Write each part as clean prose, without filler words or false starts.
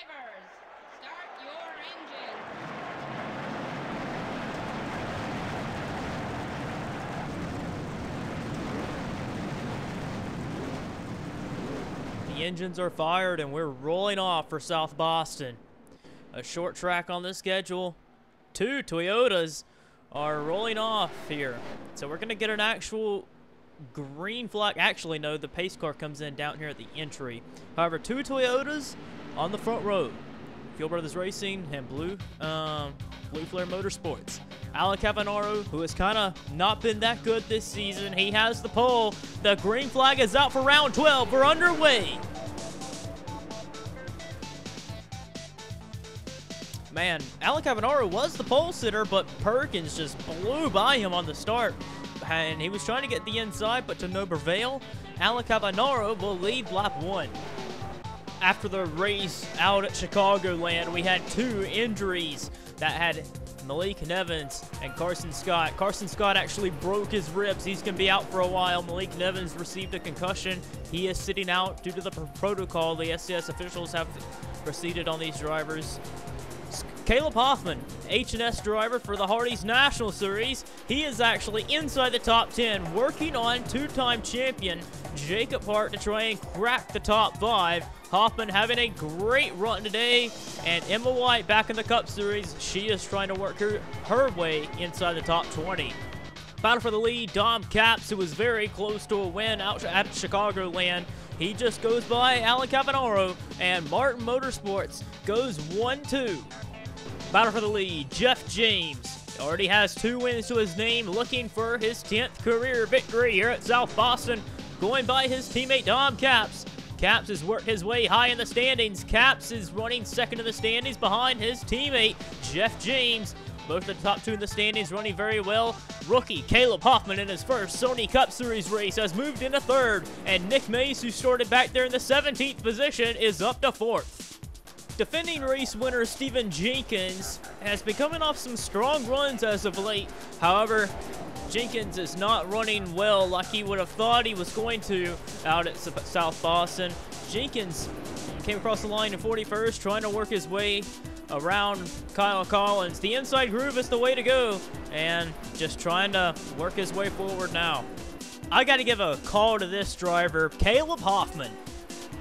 Drivers, start your engines. The engines are fired and we're rolling off for South Boston. A short track on the schedule. 2 Toyotas are rolling off here. So we're going to get an actual green flag. Actually, no, the pace car comes in down here at the entry. However, 2 Toyotas on the front row. Fuel Brothers Racing and Blue Flare Motorsports. Alan Cavanaro, who has kind of not been that good this season, he has the pole. The green flag is out for round 12. We're underway. Man, Alan Cavanaro was the pole sitter, but Perkins just blew by him on the start. And he was trying to get the inside, but to no prevail. Alan Cavanaro will lead lap 1. After the race out at Chicagoland, we had 2 injuries that had Malik Nevins and Carson Scott. Carson Scott actually broke his ribs. He's going to be out for a while. Malik Nevins received a concussion. He is sitting out due to the protocol the SCS officials have proceeded on these drivers. Caleb Hoffman, H&S driver for the Hardee's National Series. He is actually inside the top 10, working on 2-time champion Jacob Hart to try and crack the top 5. Hoffman having a great run today, and Emma White back in the Cup Series. She is trying to work her way inside the top 20. Battle for the lead, Dom Capps, who was very close to a win out at Chicagoland. He just goes by Alan Cavanaro, and Martin Motorsports goes 1-2. Battle for the lead, Jeff James already has 2 wins to his name, looking for his 10th career victory here at South Boston, going by his teammate Dom Capps. Capps has worked his way high in the standings. Capps is running second in the standings behind his teammate Jeff James. Both the top 2 in the standings running very well. Rookie Caleb Hoffman in his first Sony Cup Series race has moved into 3rd, and Nick Mace, who started back there in the 17th position, is up to 4th. Defending race winner Stephen Jenkins has been coming off some strong runs as of late. However, Jenkins is not running well like he would have thought he was going to out at South Boston. Jenkins came across the line in 41st, trying to work his way around Kyle Collins. The inside groove is the way to go, and just trying to work his way forward now. I got to give a call to this driver, Caleb Hoffman,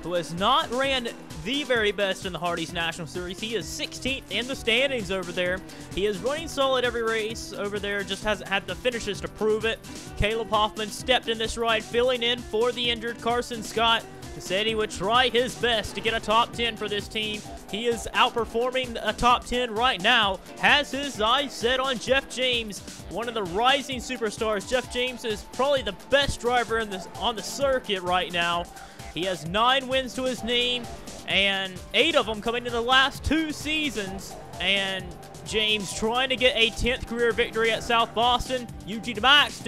who has not ran the very best in the Hardee's National Series. He is 16th in the standings over there. He is running solid every race over there, just hasn't had the finishes to prove it. Caleb Hoffman stepped in this ride, filling in for the injured Carson Scott, who said he would try his best to get a top 10 for this team. He is outperforming a top 10 right now, has his eyes set on Jeff James, one of the rising superstars. Jeff James is probably the best driver on the circuit right now. He has 9 wins to his name, and 8 of them coming in the last 2 seasons. And James trying to get a 10th career victory at South Boston. Eugene Max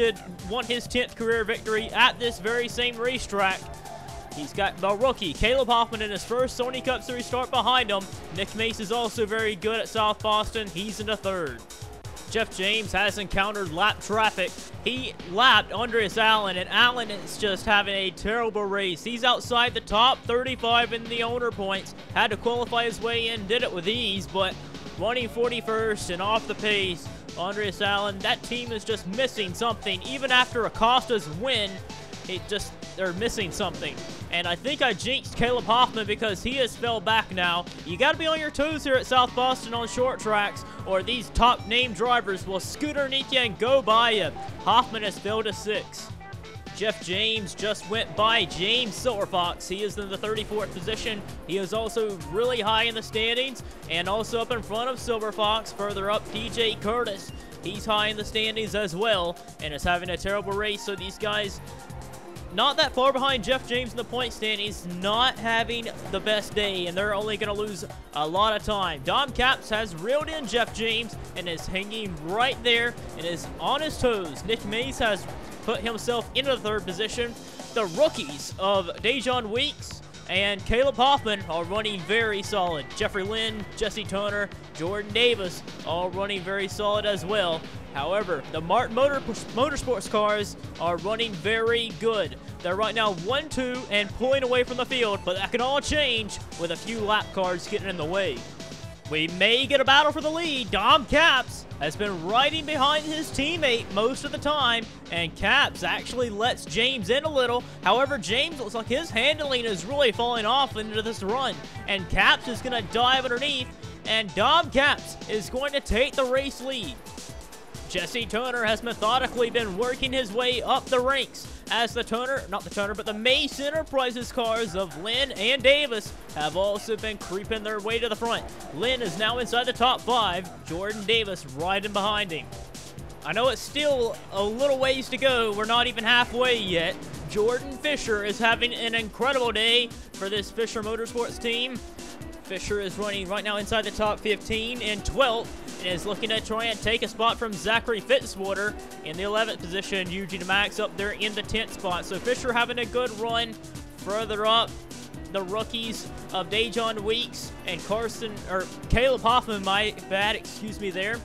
won his 10th career victory at this very same racetrack. He's got the rookie Caleb Hoffman in his first Sony Cup Series start behind him. Nick Mace is also very good at South Boston. He's in the 3rd. Jeff James has encountered lap traffic. He lapped Andreas Allen, and Allen is just having a terrible race. He's outside the top 35 in the owner points. Had to qualify his way in, did it with ease, but running 41st and off the pace. Andreas Allen, that team is just missing something. Even after Acosta's win, they're missing something. And I think I jinxed Caleb Hoffman because he has fell back now. You got to be on your toes here at South Boston on short tracks, or these top name drivers will scoot underneath you and go by you. Hoffman has fell to 6. Jeff James just went by James Silverfox. He is in the 34th position. He is also really high in the standings, and also up in front of Silverfox. Further up, DJ Curtis. He's high in the standings as well, and is having a terrible race. So these guys, not that far behind Jeff James in the point standings, not having the best day, and they're only going to lose a lot of time. Dom Capps has reeled in Jeff James and is hanging right there and is on his toes. Nick Mace has put himself into the 3rd position. The rookies of Dejon Weeks, and Caleb Hoffman are running very solid. Jeffrey Lynn, Jesse Turner, Jordan Davis all running very solid as well. However, the Martin Motorsports cars are running very good. They're right now 1-2 and pulling away from the field, but that can all change with a few lap cars getting in the way. We may get a battle for the lead. Dom Capps has been riding behind his teammate most of the time, and Capps actually lets James in a little. However, James looks like his handling is really falling off into this run, and Capps is going to dive underneath, and Dom Capps is going to take the race lead. Jesse Turner has methodically been working his way up the ranks as the Mace Enterprises cars of Lynn and Davis have also been creeping their way to the front. Lynn is now inside the top 5, Jordan Davis riding behind him. I know it's still a little ways to go, we're not even halfway yet. Jordan Fisher is having an incredible day for this Fisher Motorsports team. Fisher is running right now inside the top 15 in 12th and is looking to try and take a spot from Zachary Fitzwater in the 11th position. Eugene Max up there in the 10th spot. So Fisher having a good run. Further up, the rookies of Dejon Weeks and Caleb Hoffman, my bad, excuse me there.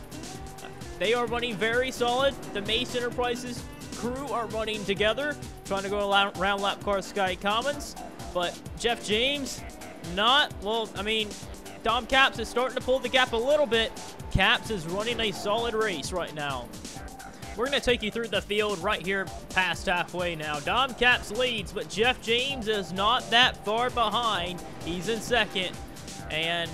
They are running very solid. The Mace Enterprises crew are running together, trying to go around lap car Sky Commons. But Jeff James, Dom Capps is starting to pull the gap a little bit. Capps is running a solid race right now. We're going to take you through the field right here past halfway now. Dom Capps leads, but Jeff James is not that far behind. He's in second. And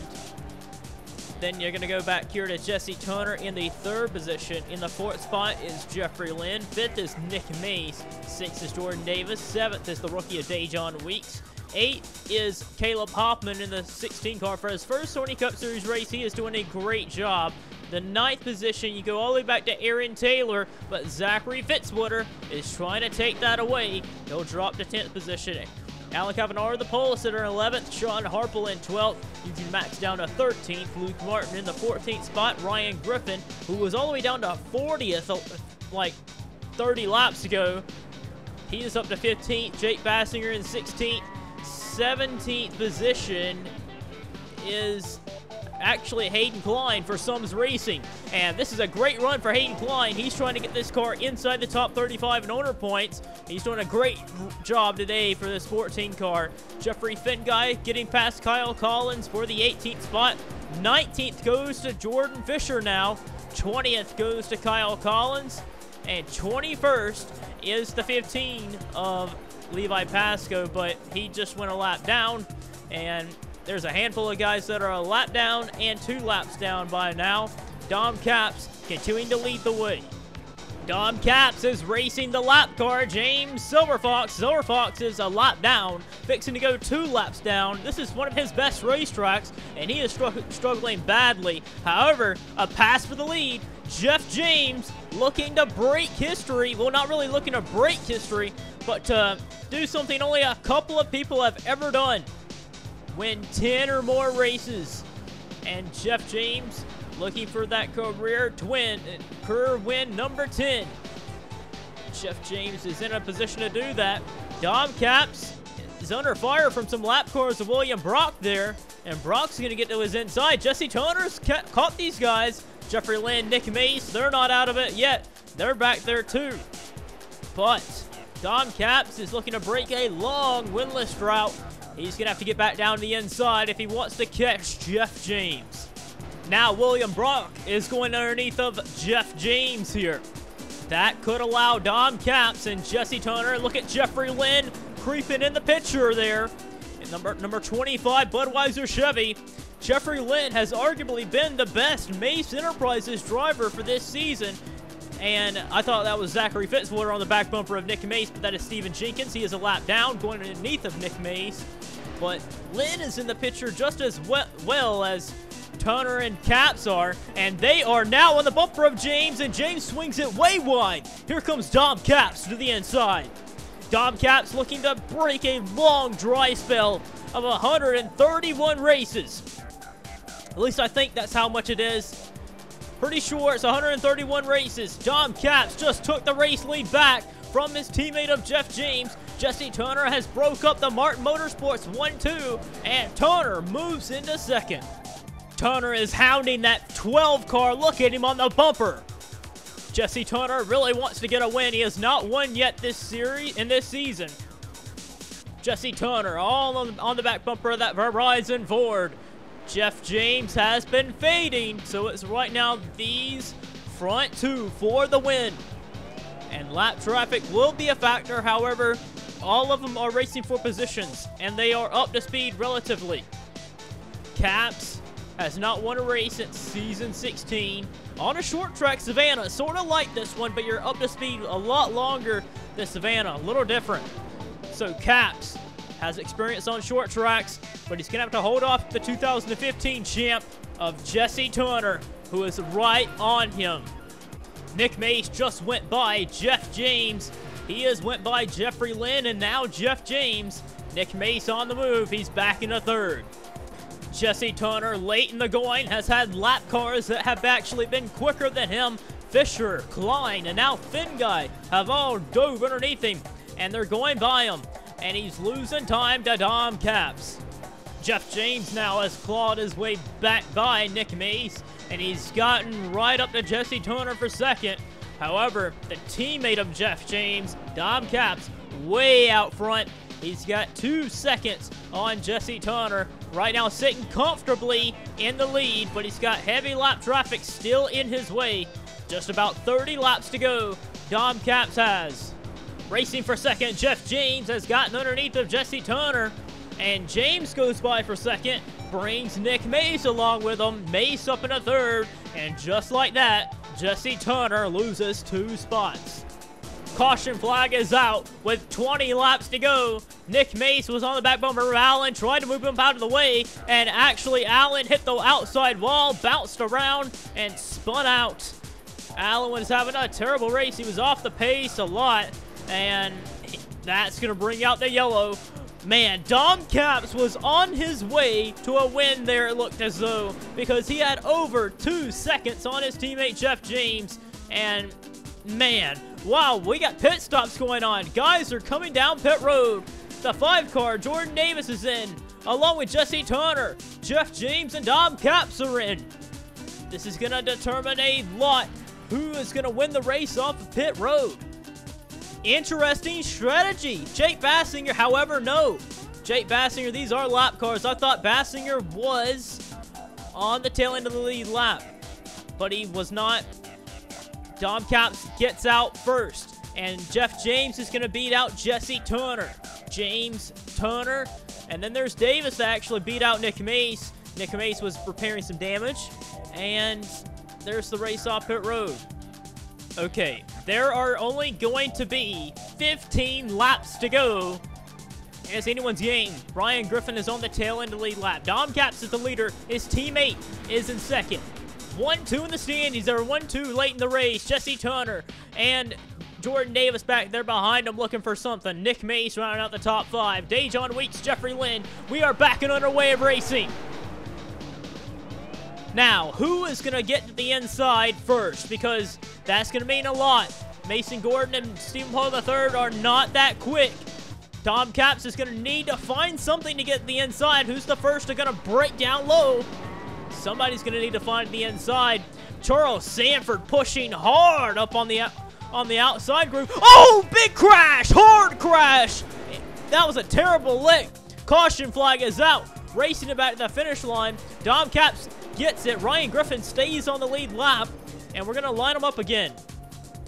then you're going to go back here to Jesse Turner in the 3rd position. In the 4th spot is Jeffrey Lynn. 5th is Nick Mace. 6th is Jordan Davis. 7th is the rookie of Dejon Weeks. 8th is Caleb Hoffman in the 16 car for his first Sony Cup Series race. He is doing a great job. The 9th position, you go all the way back to Aaron Taylor, but Zachary Fitzwater is trying to take that away. He'll drop to 10th position. Alec Avenaro, the pole sitter, 11th. Sean Harple in 12th. Eugene Max down to 13th. Luke Martin in the 14th spot. Ryan Griffin, who was all the way down to 40th like 30 laps ago. He is up to 15th. Jake Bassinger in 16th. 17th position is actually Hayden Klein for Sums Racing. And this is a great run for Hayden Klein. He's trying to get this car inside the top 35 in owner points. He's doing a great job today for this 14 car. Jeffrey Finguy getting past Kyle Collins for the 18th spot. 19th goes to Jordan Fisher now. 20th goes to Kyle Collins. And 21st is the 15 of Levi Pascoe, but he just went a lap down, and there's a handful of guys that are a lap down and 2 laps down by now. Dom Capps continuing to lead the way. Dom Capps is racing the lap car, James Silverfox. Silverfox is a lap down, fixing to go 2 laps down. This is one of his best racetracks, and he is struggling badly. However, a pass for the lead. Jeff James looking to break history. Well, not really looking to break history, but to do something only a couple of people have ever done. Win 10 or more races. And Jeff James looking for that career win number 10. Jeff James is in a position to do that. Dom Capps is under fire from some lap cars of William Brock there. And Brock's going to get to his inside. Jesse Turner's caught these guys. Jeffrey Lynn, Nick Mace, they're not out of it yet. They're back there too. But Dom Capps is looking to break a long winless drought. He's going to have to get back down to the inside if he wants to catch Jeff James. Now William Brock is going underneath of Jeff James here. That could allow Dom Capps and Jesse Turner. Look at Jeffrey Lynn creeping in the picture there. And number 25, Budweiser Chevy. Jeffrey Lynn has arguably been the best Mace Enterprises driver for this season. And I thought that was Zachary Fitzwater on the back bumper of Nick Mace, but that is Steven Jenkins. He is a lap down, going underneath of Nick Mace. But Lynn is in the picture just as well as Turner and Capps are, and they are now on the bumper of James, and James swings it way wide. Here comes Dom Capps to the inside. Dom Capps looking to break a long dry spell of 131 races. At least I think that's how much it is. Pretty sure it's 131 races. Dom Capps just took the race lead back from his teammate of Jeff James. Jesse Turner has broke up the Martin Motorsports 1-2, and Turner moves into second. Turner is hounding that 12 car. Look at him on the bumper. Jesse Turner really wants to get a win. He has not won yet this season. Jesse Turner all on the back bumper of that Verizon Ford. Jeff James has been fading, so it's right now these front two for the win. And lap traffic will be a factor. However, all of them are racing for positions, and they are up to speed relatively. Caps has not won a race since season 16 on a short track Savannah, sort of like this one, but you're up to speed a lot longer than Savannah, a little different. So Caps has experience on short tracks, but he's gonna have to hold off the 2015 champ of Jesse Turner, who is right on him. Nick Mace just went by Jeff James. He has went by Jeffrey Lynn, and now Jeff James. Nick Mace on the move. He's back in a third. Jesse Turner, late in the going, has had lap cars that have actually been quicker than him. Fisher, Klein, and now Finn Guy have all dove underneath him, and they're going by him. And he's losing time to Dom Caps. Jeff James now has clawed his way back by Nick Mace, and he's gotten right up to Jesse Turner for second. However, the teammate of Jeff James, Dom Caps, way out front. He's got 2 seconds on Jesse Turner. Right now sitting comfortably in the lead, but he's got heavy lap traffic still in his way. Just about 30 laps to go, Dom Caps has. Racing for second, Jeff James has gotten underneath of Jesse Turner, and James goes by for second, brings Nick Mace along with him. Mace up in a third, and just like that, Jesse Turner loses 2 spots. Caution flag is out with 20 laps to go. Nick Mace was on the back bumper of Allen, tried to move him out of the way, and actually Allen hit the outside wall, bounced around, and spun out. Allen was having a terrible race. He was off the pace a lot, and that's going to bring out the yellow. Man, Dom Caps was on his way to a win there, it looked as though, because he had over 2 seconds on his teammate Jeff James. And man, wow, we got pit stops going on. Guys are coming down pit road. The 5 car, Jordan Davis is in, along with Jesse Turner. Jeff James and Dom Caps are in. This is going to determine a lot who is going to win the race off of pit road. Interesting strategy. Jake Bassinger, however, no. Jake Bassinger, these are lap cars. I thought Bassinger was on the tail end of the lead lap, but he was not. Dom Caps gets out first, and Jeff James is going to beat out Jesse Turner. James, Turner, and then there's Davis that actually beat out Nick Mace. Nick Mace was repairing some damage, and there's the race off pit road. Okay, there are only going to be 15 laps to go. As anyone's game, Ryan Griffin is on the tail end of the lead lap. Dom Caps is the leader. His teammate is in second. 1-2 in the standings. They're 1-2 late in the race. Jesse Turner and Jordan Davis back there behind him looking for something. Nick Mace rounding out the top 5. Dejon Weeks, Jeffrey Lynn. We are back and underway of racing. Now, who is going to get to the inside first? Because that's going to mean a lot. Mason Gordon and Stephen Paul III are not that quick. Dom Caps is going to need to find something to get to the inside. Who's the first to going to break down low? Somebody's going to need to find the inside. Charles Sanford pushing hard up on the outside group. Oh, big crash! Hard crash! That was a terrible lick. Caution flag is out. Racing it back to the finish line. Dom Caps gets it. Ryan Griffin stays on the lead lap, and we're going to line them up again.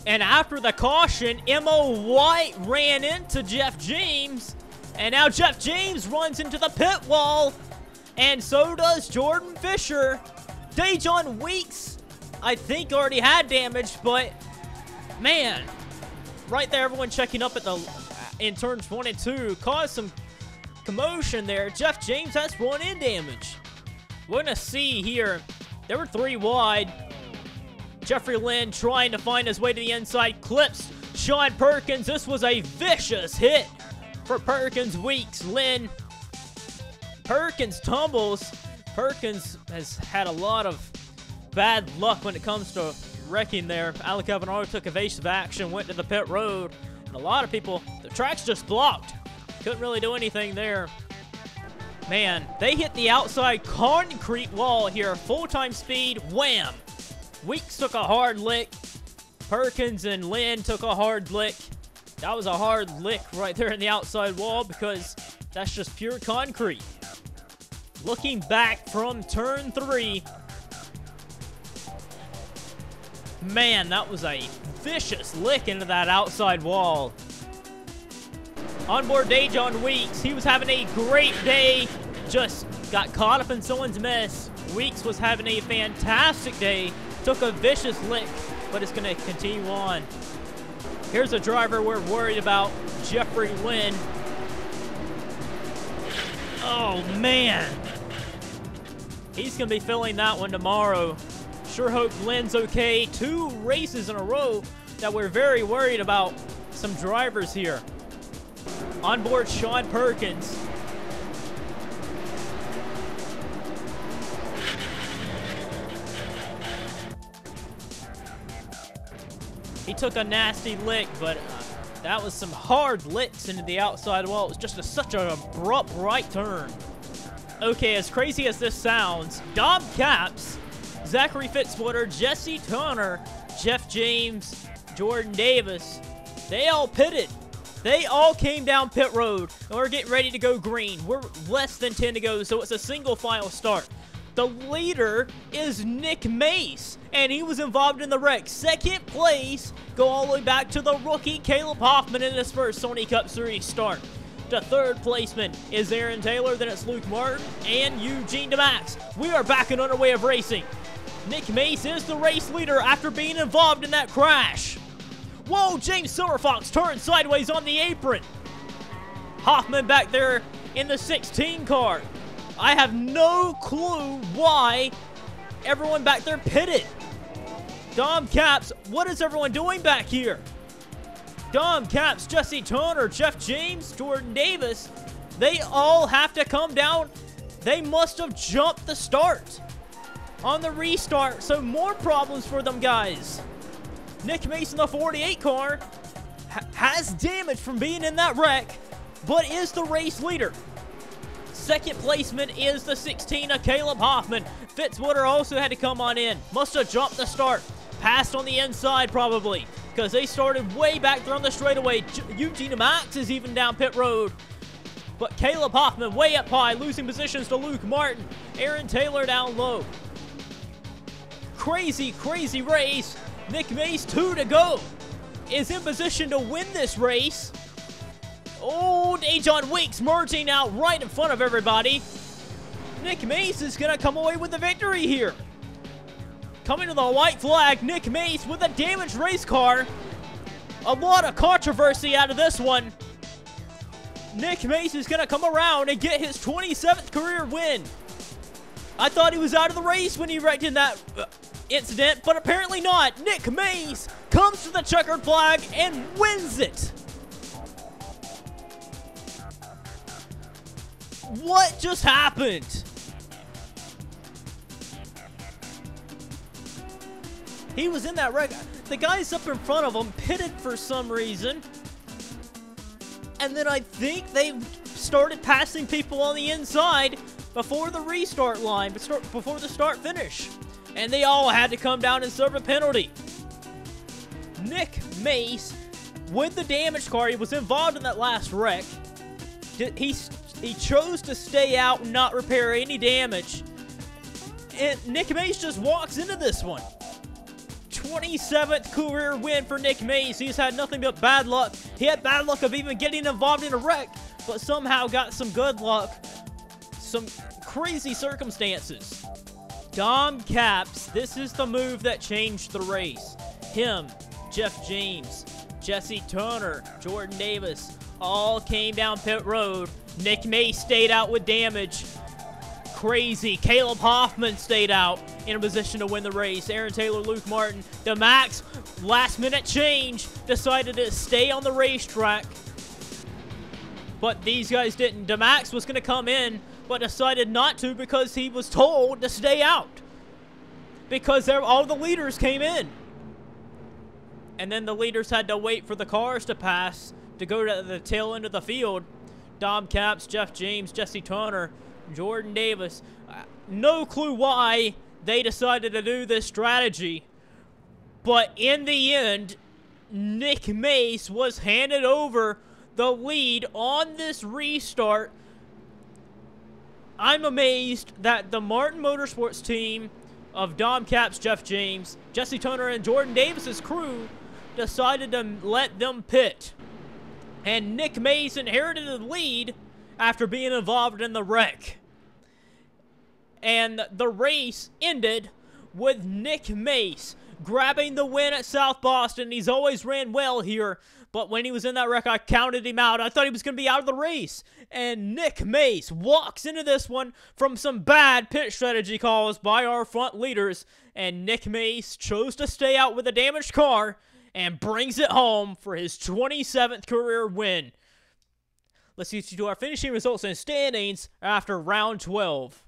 And after the caution, Mo White ran into Jeff James, and now Jeff James runs into the pit wall, and so does Jordan Fisher. Dejon Weeks, I think, already had damage, but man, right there, everyone checking up at in turn 22 caused some commotion there. Jeff James has front-end damage. We're going to see here, there were 3 wide. Jeffrey Lynn trying to find his way to the inside, clips Sean Perkins. This was a vicious hit for Perkins. Weeks, Lynn. Perkins tumbles. Perkins has had a lot of bad luck when it comes to wrecking there. Alec Avenaro took evasive action, went to the pit road. And a lot of people, they're track's just blocked. Couldn't really do anything there. Man, they hit the outside concrete wall here. Full-time speed, wham! Weeks took a hard lick. Perkins and Lynn took a hard lick. That was a hard lick right there in the outside wall because that's just pure concrete. Looking back from turn 3. Man, that was a vicious lick into that outside wall. Onboard Dejon Weeks, he was having a great day. Just got caught up in someone's mess. Weeks was having a fantastic day. Took a vicious lick, but it's going to continue on. Here's a driver we're worried about, Jeffrey Lynn. Oh, man. He's going to be filling that one tomorrow. Sure hope Lynn's okay. 2 races in a row that we're very worried about some drivers here. On board Sean Perkins. He took a nasty lick, but that was some hard licks into the outside wall. It was just such an abrupt right turn. Okay, as crazy as this sounds, Dom Caps, Zachary Fitzwater, Jesse Turner, Jeff James, Jordan Davis, they all pitted. They all came down pit road, and we're getting ready to go green. We're less than 10 to go, so it's a single final start. The leader is Nick Mace, and he was involved in the wreck. Second place, go all the way back to the rookie Caleb Hoffman in his first Sony Cup Series start. The third placement is Aaron Taylor, then it's Luke Martin and Eugene DeMax. We are back and underway of racing. Nick Mace is the race leader after being involved in that crash. Whoa, James Silverfox turned sideways on the apron. Hoffman back there in the 16 car. I have no clue why everyone back there pitted. Dom Caps, what is everyone doing back here? Dom Caps, Jesse Turner, Jeff James, Jordan Davis, they all have to come down. They must have jumped the start on the restart, so more problems for them guys. Nick Mason, the 48 car, has damage from being in that wreck, but is the race leader. Second placement is the 16 of Caleb Hoffman. Fitzwater also had to come on in. Must have jumped the start. Passed on the inside probably, because they started way back there on the straightaway. Eugene Max is even down pit road. But Caleb Hoffman way up high, losing positions to Luke Martin. Aaron Taylor down low. Crazy, crazy race. Nick Mace, 2 to go, is in position to win this race. Oh, Dejon Weeks merging out right in front of everybody. Nick Mace is going to come away with the victory here. Coming to the white flag, Nick Mace with a damaged race car. A lot of controversy out of this one. Nick Mace is going to come around and get his 27th career win. I thought he was out of the race when he wrecked in that incident, but apparently not. Nick Mace comes to the checkered flag and wins it. What just happened? He was in that wreck. The guys up in front of him pitted for some reason. And then I think they started passing people on the inside before the restart line, before the start finish. And they all had to come down and serve a penalty. Nick Mace, with the damaged car, he was involved in that last wreck. He chose to stay out and not repair any damage. And Nick Mace just walks into this one. 27th career win for Nick Mace. He's had nothing but bad luck. He had bad luck of even getting involved in a wreck, but somehow got some good luck. Some crazy circumstances. Dom Caps, this is the move that changed the race. Him, Jeff James, Jesse Turner, Jordan Davis, all came down pit road. Nick Mace stayed out with damage. Crazy. Caleb Hoffman stayed out in a position to win the race. Aaron Taylor, Luke Martin, DeMax, last minute change, decided to stay on the racetrack. But these guys didn't. DeMax was going to come in, but decided not to because he was told to stay out. Because all the leaders came in. And then the leaders had to wait for the cars to pass to go to the tail end of the field. Dom Capps, Jeff James, Jesse Turner, Jordan Davis. No clue why they decided to do this strategy. But in the end, Nick Mace was handed over the lead on this restart. I'm amazed that the Martin Motorsports team of Dom Capps, Jeff James, Jesse Turner, and Jordan Davis's crew decided to let them pit. And Nick Mace inherited the lead after being involved in the wreck. And the race ended with Nick Mace grabbing the win at South Boston. He's always ran well here, but when he was in that wreck, I counted him out. I thought he was going to be out of the race. And Nick Mace walks into this one from some bad pit strategy calls by our front leaders. And Nick Mace chose to stay out with a damaged car and brings it home for his 27th career win. Let's get you to our finishing results and standings after round 12.